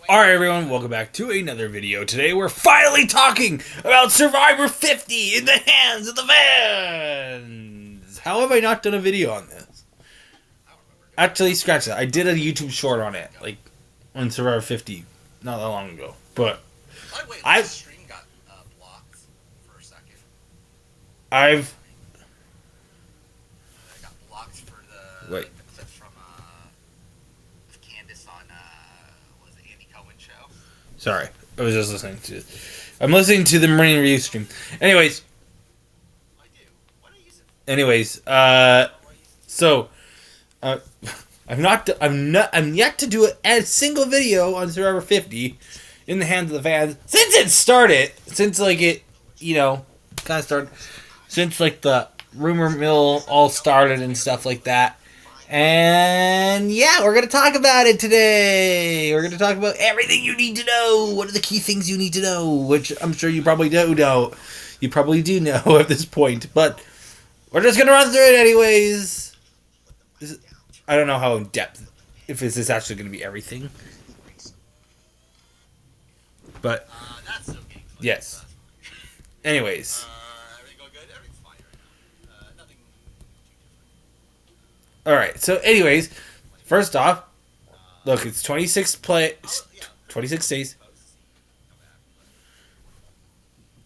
Alright everyone, welcome back to another video. Today we're finally talking about Survivor 50 in the hands of the fans! How have I not done a video on this? Actually, scratch that. I did a YouTube short on it, like, on Survivor 50, not that long ago. But, my stream got blocked for a second. I got blocked for the, Wait. the clip from Candace on, was it Andy Cohen show? Sorry, I was just listening to it. I'm listening to the Marine Review stream. Anyways, I'm yet to do a single video on Survivor 50 in the hands of the fans since it started. Since like it, kind of started. Since like the rumor mill all started and stuff like that. And yeah, we're gonna talk about it today. We're gonna talk about everything you need to know. What are the key things you need to know? Which I'm sure you probably do know. You probably do know at this point, but we're just gonna run through it anyways. I don't know how in depth, if this is actually gonna be everything. But yes. Anyways. Alright, so anyways, first off, look, it's 26 days.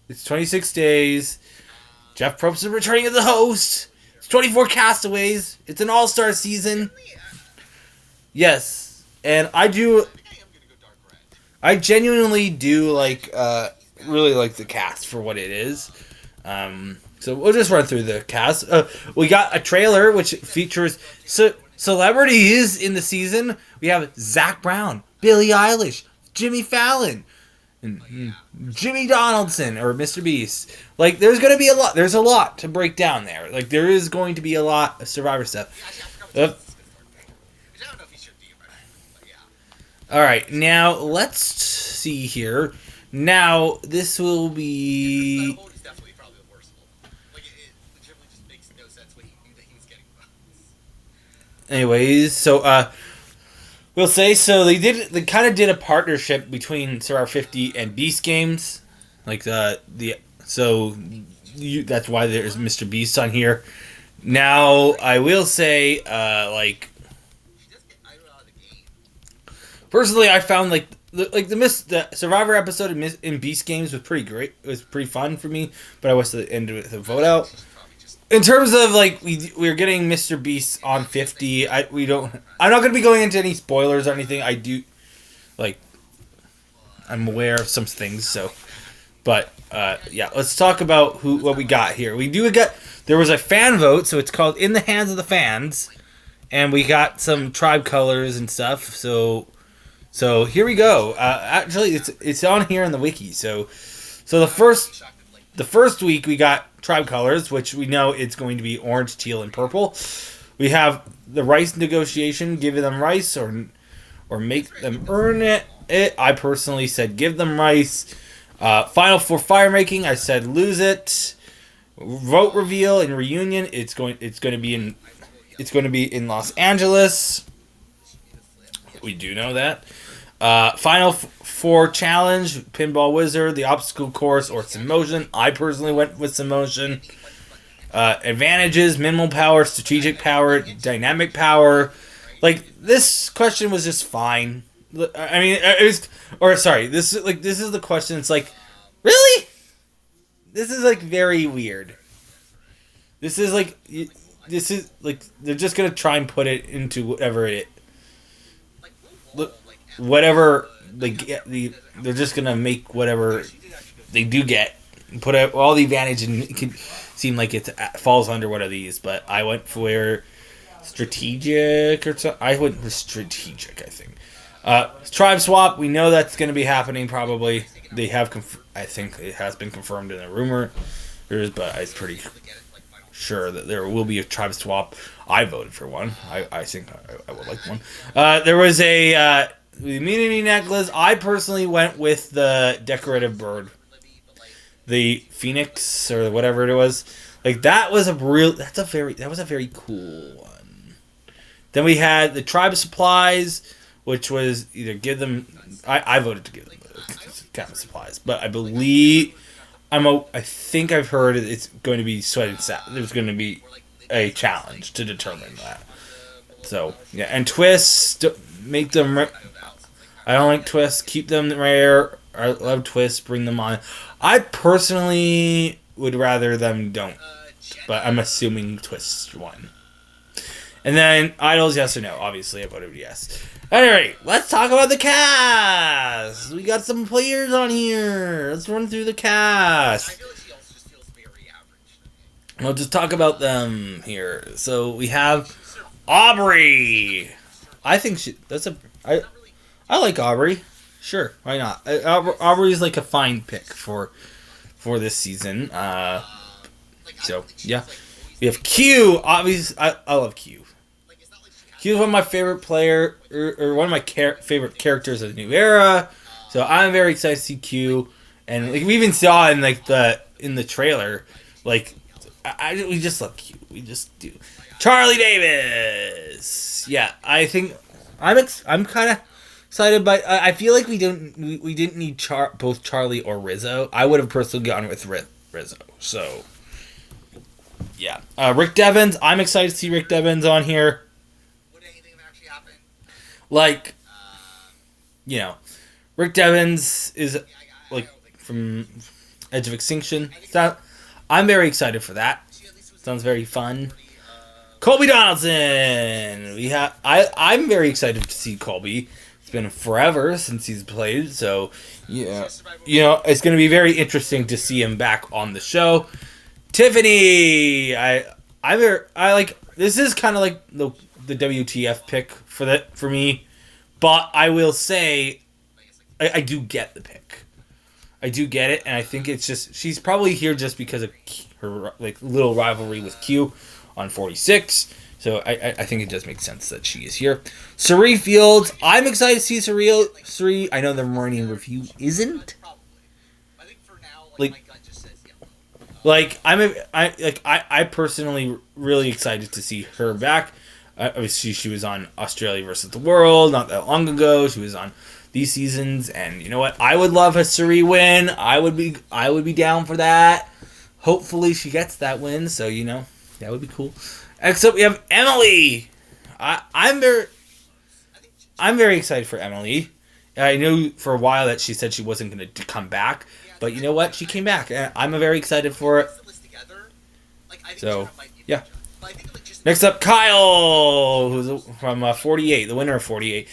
It's 26 days. Jeff Probst is returning as the host. It's 24 castaways. It's an all-star season. Yes. And I genuinely do really like the cast for what it is. So we'll just run through the cast. We got a trailer which features celebrities in the season. We have Zach Brown, Billie Eilish, Jimmy Fallon, and Jimmy Donaldson, or Mr. Beast. Like, there's going to be a lot. There's a lot to break down there. Like, there is going to be a lot of Survivor stuff. Alright, now let's see here. Now, this will be... Anyways, so we'll say they kind of did a partnership between Survivor 50 and Beast Games, like that's why there's Mr. Beast on here. Now I will say personally I found the Survivor episode in Beast Games was pretty great. It was pretty fun for me, but I wish the end of the vote out. In terms of we're getting Mr. Beast on 50, I'm not gonna be going into any spoilers or anything. I do I'm aware of some things, but yeah, let's talk about what we got here. There was a fan vote, so it's called In the Hands of the Fans, and we got some tribe colors and stuff. So here we go. Actually, it's on here in the wiki. So the first week we got tribe colors, which we know it's going to be orange, teal, and purple. We have the rice negotiation, giving them rice or make them earn it. I personally said give them rice. Final four fire making, I said lose it. Vote reveal and reunion, it's going to be in Los Angeles. We do know that. Final four challenge, Pinball Wizard, the obstacle course, or Samotion. I personally went with Samotion. Advantages, minimal power, strategic power, dynamic power. This question was just fine. I mean, this is the question. It's really? This is very weird. This is they're just gonna try and put it into whatever they get. They're just gonna make whatever they do get, put out all the advantage, and it can seem like it falls under one of these. But I went for strategic, I went for strategic, I think. Tribe swap, we know that's going to be happening probably. They have, I think it has been confirmed in the rumor, but I'm pretty sure that there will be a tribe swap. I voted for one. I think I would like one. There was the immunity necklace. I personally went with the decorative bird, the phoenix or whatever it was. That was a very cool one. Then we had the tribe supplies, which was either give them. I voted to give them captain supplies, but I believe I think I've heard it's going to be sweat and sap. There's going to be a challenge to determine that. So yeah, and twists make them. I don't like twists. Keep them rare. I love twists. Bring them on. I personally would rather them don't, but I'm assuming twists won. And then idols, yes or no? Obviously, I voted yes. Alright, let's talk about the cast. We got some players on here. Let's run through the cast. I feel like she also just feels very average. We'll just talk about them here. So we have Aubrey. I think I like Aubrey. Sure, why not? Aubrey's like a fine pick for this season. So yeah, we have Q. Obviously, I love Q. Q is one of my favorite player or one of my favorite characters of the new era. So I'm very excited to see Q, and like we even saw in like in the trailer, like we just love Q. We just do. Charlie Davis. Yeah, I think I'm kind of excited, but I feel like we didn't need both Charlie or Rizzo. I would have personally gone with Rizzo. So yeah, Rick Devens. I'm excited to see Rick Devens on here. Would anything actually happen? Like, you know, Rick Devens is like from Edge of Extinction. So I'm very excited for that. Sounds very fun. Colby Donaldson. I'm very excited to see Colby. It's been forever since he's played, so yeah, it's going to be very interesting to see him back on the show. Tiffany. I like this is kind of like the WTF pick for me, but I will say I do get the pick. I do get it, and I think it's just she's probably here just because of her like little rivalry with Q on 46. So I think it does make sense that she is here. Cirie Fields. I'm excited to see Cirie. I know the morning review isn't. I think for now, Like- my gut just says yeah. Like I personally really excited to see her back. Obviously, she was on Australia versus the World not that long ago. She was on these seasons, and you know what? I would love a Cirie win. I would be down for that. Hopefully, she gets that win. So that would be cool. Except we have Emily. I'm very excited for Emily. I knew for a while that she said she wasn't going to come back, but you know what? She came back. I'm very excited for it. So, yeah. Next up, Kyle, who's from 48, the winner of 48.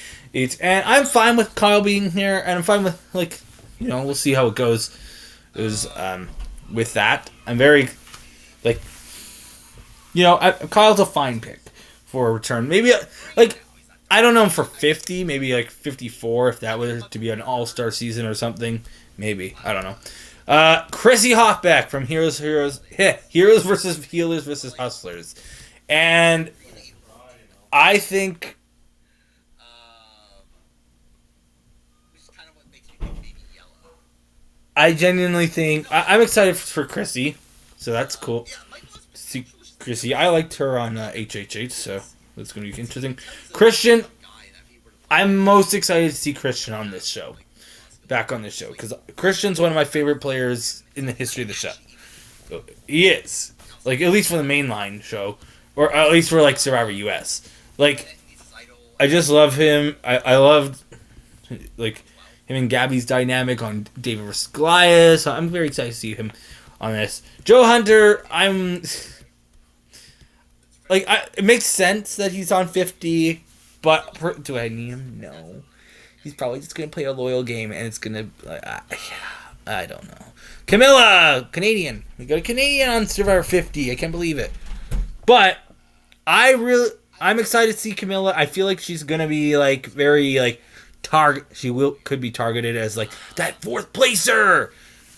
And I'm fine with Kyle being here, and I'm fine with, we'll see how it goes. With that. I'm very, Kyle's a fine pick for a return. Maybe, I don't know for 50, maybe 54 if that were to be an all-star season or something. Maybe. I don't know. Chrissy Hoffbeck from Heroes versus Healers versus Hustlers. And I think I genuinely think I'm excited for Chrissy, so that's cool. See Chrissy, I liked her on HHH, so that's going to be interesting. Christian, I'm most excited to see Christian on this show, back on this show, because Christian's one of my favorite players in the history of the show. So he is, at least for the mainline show, or at least for Survivor US. I just love him. I loved him and Gabby's dynamic on David vs. Goliath. So I'm very excited to see him on this. Joe Hunter, it makes sense that he's on 50, but do I need him? No. He's probably just going to play a loyal game, and it's going to... I don't know. Camilla! Canadian. We got a Canadian on Survivor 50. I can't believe it. But I'm excited to see Camilla. I feel like she's going to be, very, target. She could be targeted as, that fourth placer!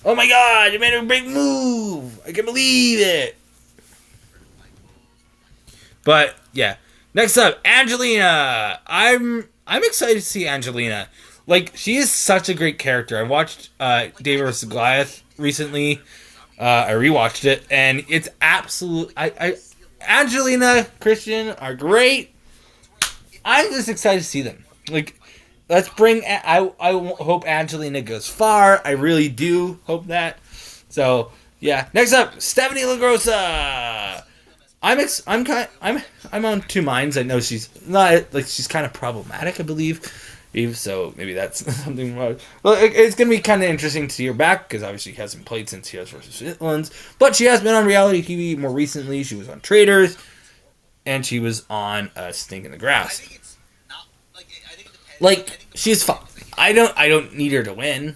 Oh my god, you made a big move! I can't believe it! But yeah, next up, Angelina. I'm excited to see Angelina. She is such a great character. I watched David vs. Goliath recently. I rewatched it, and it's absolute. Angelina, Christian are great. I'm just excited to see them. let's bring. I hope Angelina goes far. I really do hope that. So yeah. Next up, Stephanie LaGrossa. I'm on two minds. I know she's not like she's kind of problematic, I believe. So maybe that's something wrong. Well, it's gonna be kind of interesting to see her back because obviously she hasn't played since Heroes vs. Villains, but she has been on reality TV more recently. She was on Traders, and she was on Stink in the I Grass. think it's not like I think it depends. Like she's fine. I don't need her to win,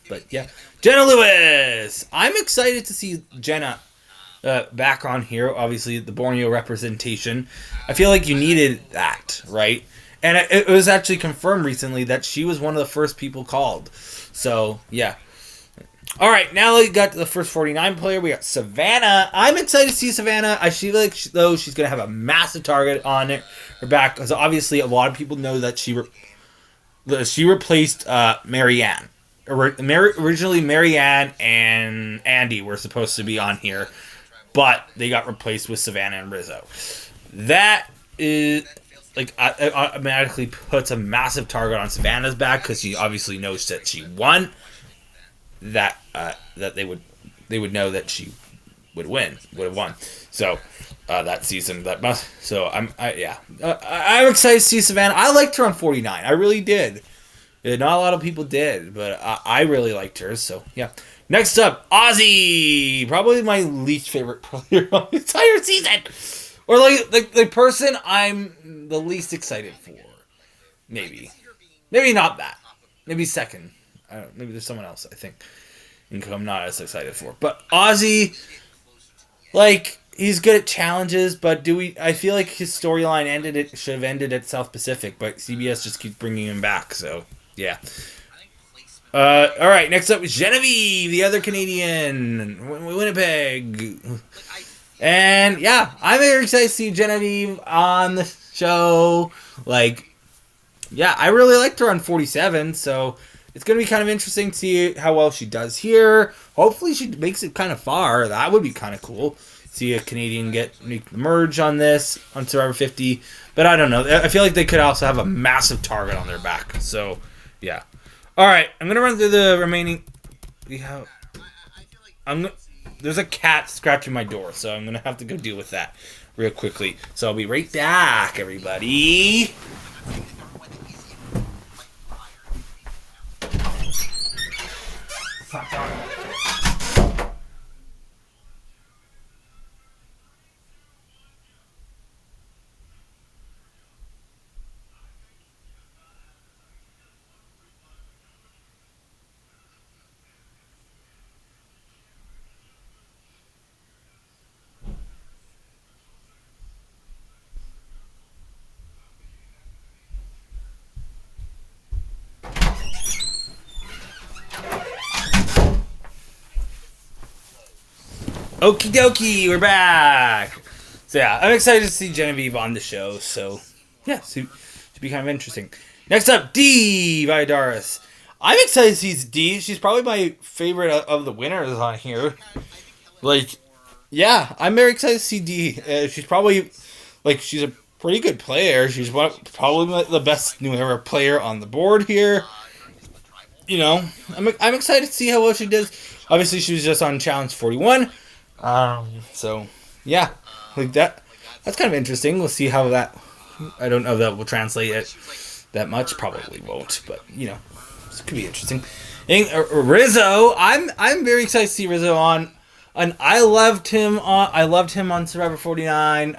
but yeah, Jenna Lewis. I'm excited to see Jenna back on here. Obviously, the Borneo representation. I feel like you needed that, right? And it was actually confirmed recently that she was one of the first people called. So, yeah. All right, now we got the first 49 player. We got Savannah. I'm excited to see Savannah. I feel like, though, she's going to have a massive target on her back. Because obviously, a lot of people know that she replaced Marianne. Originally, Marianne and Andy were supposed to be on here. But they got replaced with Savannah and Rizzo. That is like it automatically puts a massive target on Savannah's back because she obviously knows that she won. That they would know that she would have won. So that season I'm excited to see Savannah. I liked her on 49. I really did. Not a lot of people did, but I really liked her. So yeah. Next up, Ozzy. Probably my least favorite player on the entire season. Or like the person I'm the least excited for. Maybe not that. Maybe second. I don't know, maybe there's someone else I think I'm not as excited for. But Ozzy, like he's good at challenges, but I feel like his storyline should have ended at South Pacific, but CBS just keeps bringing him back. So yeah. All right, next up is Genevieve, the other Canadian, Winnipeg. And yeah, I'm very excited to see Genevieve on the show. Like, yeah, I really liked her on 47, so it's going to be kind of interesting to see how well she does here. Hopefully she makes it kind of far. That would be kind of cool. See a Canadian make the merge on Survivor 50. But I don't know. I feel like they could also have a massive target on their back. So, yeah. All right, I'm gonna run through the remaining. There's a cat scratching my door, so I'm gonna have to go deal with that real quickly. So I'll be right back, everybody. Okie dokie, we're back. So yeah, I'm excited to see Genevieve on the show. So yeah, should be kind of interesting. Next up, Dee Valladares. I'm excited to see Dee. She's probably my favorite of the winners on here. Like, yeah, I'm very excited to see Dee. She's probably she's a pretty good player. She's probably the best new era player on the board here. You know, I'm excited to see how well she does. Obviously, she was just on Challenge 41. So yeah, like that's kind of interesting. We'll see how that. I don't know if that will translate it that much. Probably won't, but you know, this could be interesting. And, Rizzo, I'm very excited to see Rizzo on. And I loved him on Survivor 49.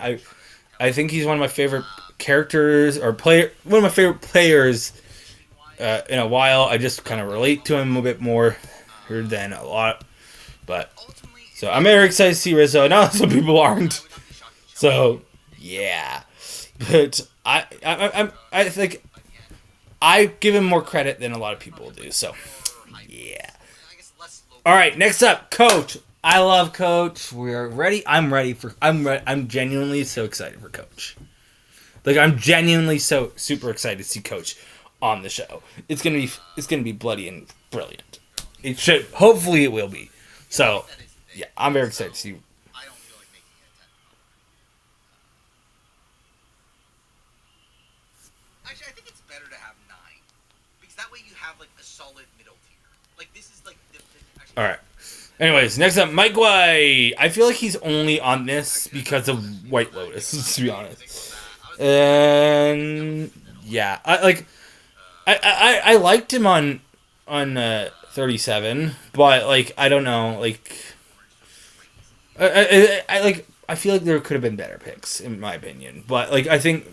I think he's one of my favorite characters one of my favorite players in a while. I just kind of relate to him a bit more than a lot, but. So I'm very excited to see Rizzo. Now some people aren't. So yeah, but I think I give him more credit than a lot of people do. So yeah. All right, next up, Coach. I love Coach. We're ready. I'm genuinely so excited for Coach. Like I'm genuinely so super excited to see Coach on the show. It's gonna be bloody and brilliant. It should. Hopefully, it will be. So. Yeah, I'm very excited to see. I don't feel like making it a 10. Actually, I think it's better to have 9. you have like a solid middle tier. Like this is like actually, All right. Anyways, next up, Mike White. I feel like he's only on this because of White Lotus, to be honest. And yeah, I liked him on 37, but like I don't know, like I feel like there could have been better picks in my opinion. But like I think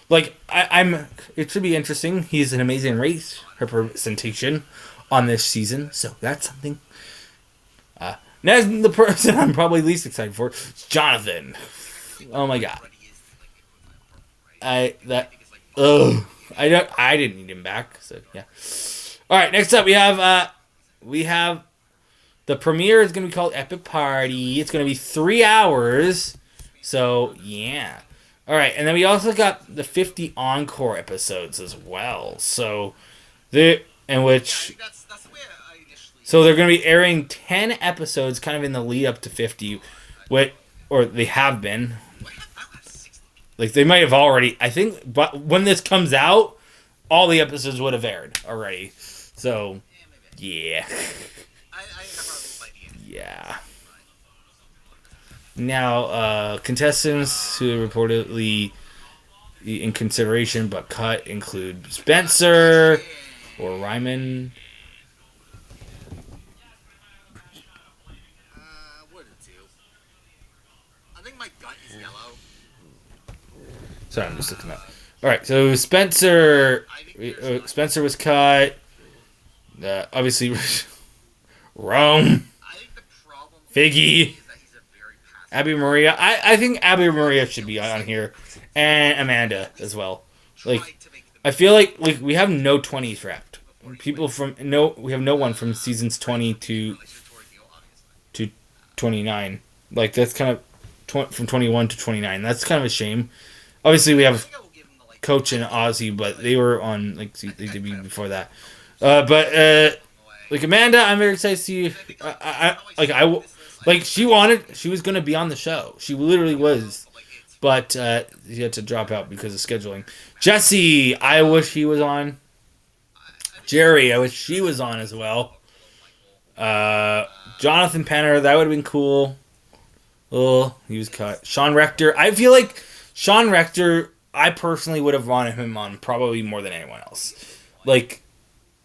like I'm it should be interesting. He's an amazing race representation on this season, so that's something. Next, the person I'm probably least excited for is Jonathan. Oh my god. I didn't need him back, so yeah. Alright, next up we have the premiere is gonna be called Epic Party. It's gonna be 3 hours. So yeah. Alright, and then we also got the 50 encore episodes as well. So they're going to be airing 10 episodes kind of in the lead up to 50, or they have been. Like, they might have already, I think, but when this comes out, all the episodes would have aired already. So, yeah. Yeah. Now, contestants who are reportedly in consideration but cut include Spencer or Ryman. Sorry, I'm just looking up. All right, so Spencer was cut. Obviously, Rome, Figgy, Abby Maria. I think Abby Maria should be on here, and Amanda as well. Like, I feel like we have no 20s wrapped. We have no one from seasons 20 to 29. Like that's kind of from 21 to 29. That's kind of a shame. Obviously, we have Coach and Ozzy, but they were on they debuted before that. But Amanda, I'm very excited to see. She was gonna be on the show. She literally was, but she had to drop out because of scheduling. Jesse, I wish he was on. Jerry, I wish she was on as well. Jonathan Penner, that would have been cool. Oh, he was cut. Sean Rector, I feel like Sean Rector, I personally would have wanted him on probably more than anyone else. Like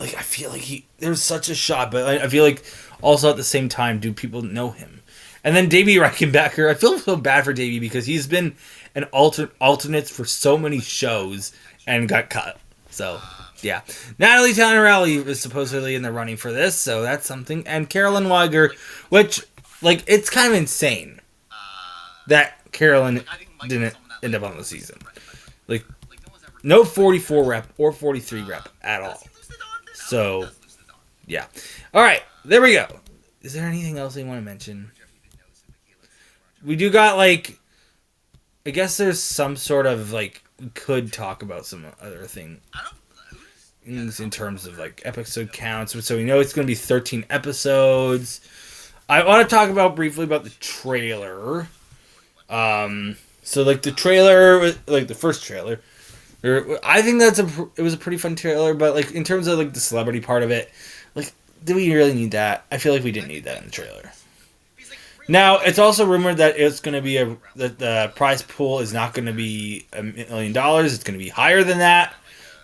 I feel like there's such a shot, but I feel like also at the same time, do people know him? And then Davey Reichenbacker, I feel so bad for Davey because he's been an alternate for so many shows and got cut. So, yeah. Natalie Tannerelli is supposedly in the running for this, so that's something. And Carolyn Weiger, which, it's kind of insane that Carolyn didn't end up on the season. No 44 rep or 43 rep at all. So, yeah. All right, there we go. Is there anything else you want to mention? We do got, I guess there's some sort of, we could talk about some other things in terms of, episode counts. So we know it's going to be 13 episodes. I want to talk briefly about the trailer. So, the trailer, the first trailer, I think it was a pretty fun trailer, but, in terms of, the celebrity part of it, do we really need that? I feel like we didn't need that in the trailer. Now, it's also rumored that it's going to be that the prize pool is not going to be $1 million. It's going to be higher than that.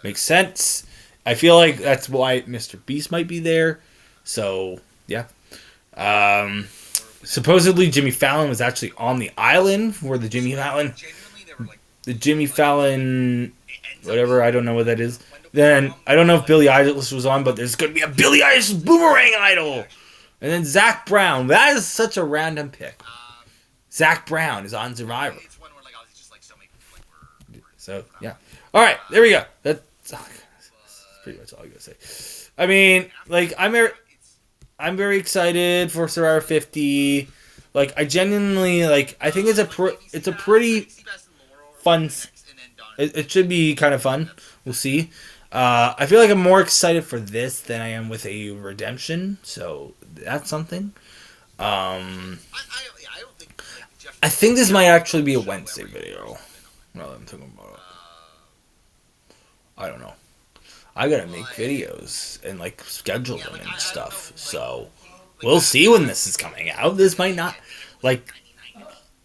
Makes sense. I feel like that's why Mr. Beast might be there. So, yeah. Supposedly, Jimmy Fallon was actually on the island for the Jimmy Fallon, whatever, I don't know what that is. Then, I don't know if Billie Eilish was on, but there's going to be a Billie Eilish Boomerang Idol. And then Zach Brown. That is such a random pick. Zach Brown is on Survivor. So, yeah. All right, there we go. That's pretty much all I got to say. I mean, I'm very excited for Survivor 50. I genuinely, I think it's a pretty fun. It should be kind of fun. We'll see. I feel like I'm more excited for this than I am with a redemption, so that's something. I think this might actually be a Wednesday video. Now that I'm thinking about it, I don't know. I gotta make videos and like schedule them and stuff. So we'll see when this is coming out. This might not like.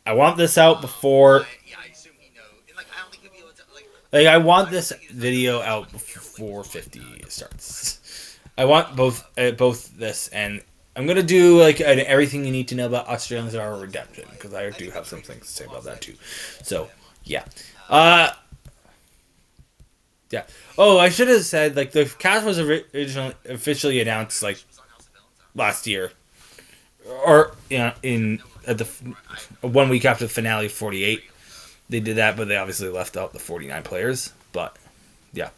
I want this out before. Yeah, I assume he knows. And like, I don't think he'll be able to Like I want this video out before 50 starts. I want both this and I'm gonna do like an everything you need to know about Australian Survivor Redemption because I do have some things to say about that too. So yeah, yeah. Oh, I should have said like the cast was originally officially announced like last year, or in at the 1 week after the finale of 48. They did that, but they obviously left out the 49 players. But yeah,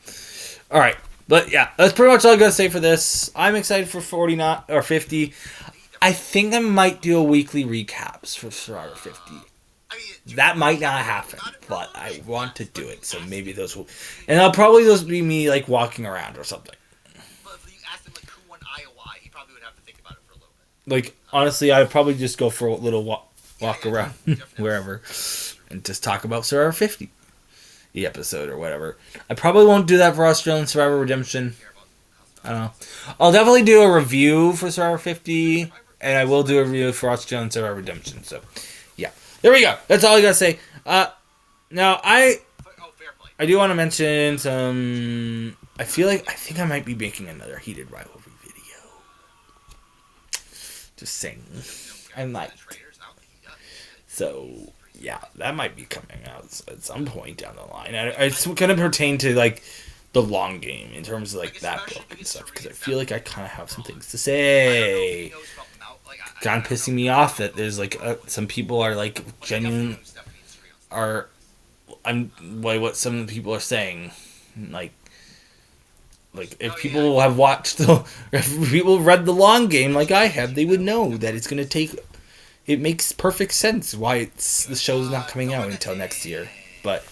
all right. But yeah, that's pretty much all I gotta say for this. I'm excited for 49 or 50. I think I might do a weekly recaps for Survivor 50. That might not happen, but I want to do it. So maybe those will, and I'll probably those be me like walking around or something. But if you asked him like who won Iowa, he probably would have to think about it for a little bit. Like honestly, I'd probably just go for a little walk around wherever, and just talk about Survivor 50, the episode or whatever. I probably won't do that for Australian Survivor Redemption. I don't know. I'll definitely do a review for Survivor 50, and I will do a review for Australian Survivor Redemption. So, yeah. There we go. That's all I gotta say. Now, I do want to mention some... I think I might be making another Heated Rivalry video. Just saying. I might. So, yeah, that might be coming out at some point down the line. It's going to pertain to, like, the long game in terms of, like, that book and stuff. Because I feel like I kind of have some things to say. Kind of pissing me off that there's, like, some people are, like, genuine... what some people are saying. Like, if people have watched if people read the long game like I have, they would know that it's going to take... It makes perfect sense why the show's not coming out until next year. But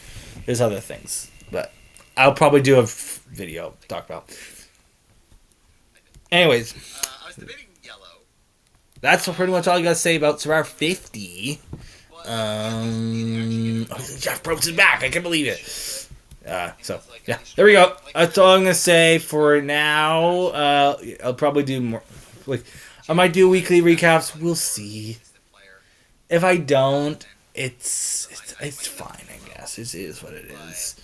there's other things. But I'll probably do a video to talk about. Anyways. I was debating yellow. That's pretty much all I got to say about Survivor 50. Jeff Probst is back. I can't believe it. So, yeah. There we go. That's all I'm going to say for now. I'll probably do more. Like, I might do weekly recaps. We'll see. If I don't, it's fine, I guess. It is what it is.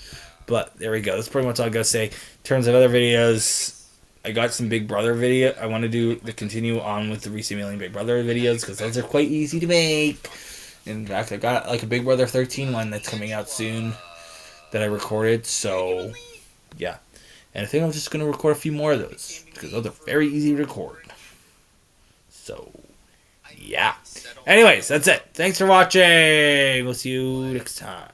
But there we go. That's pretty much all I gotta say. In terms of other videos, I got some Big Brother video. I want to continue on with the Resimulating Big Brother videos because those are quite easy to make. In fact, I got like a Big Brother 13 one that's coming out soon that I recorded. So, yeah. And I think I'm just gonna record a few more of those because those are very easy to record. So, yeah. Anyways, that's it. Thanks for watching. We'll see you next time.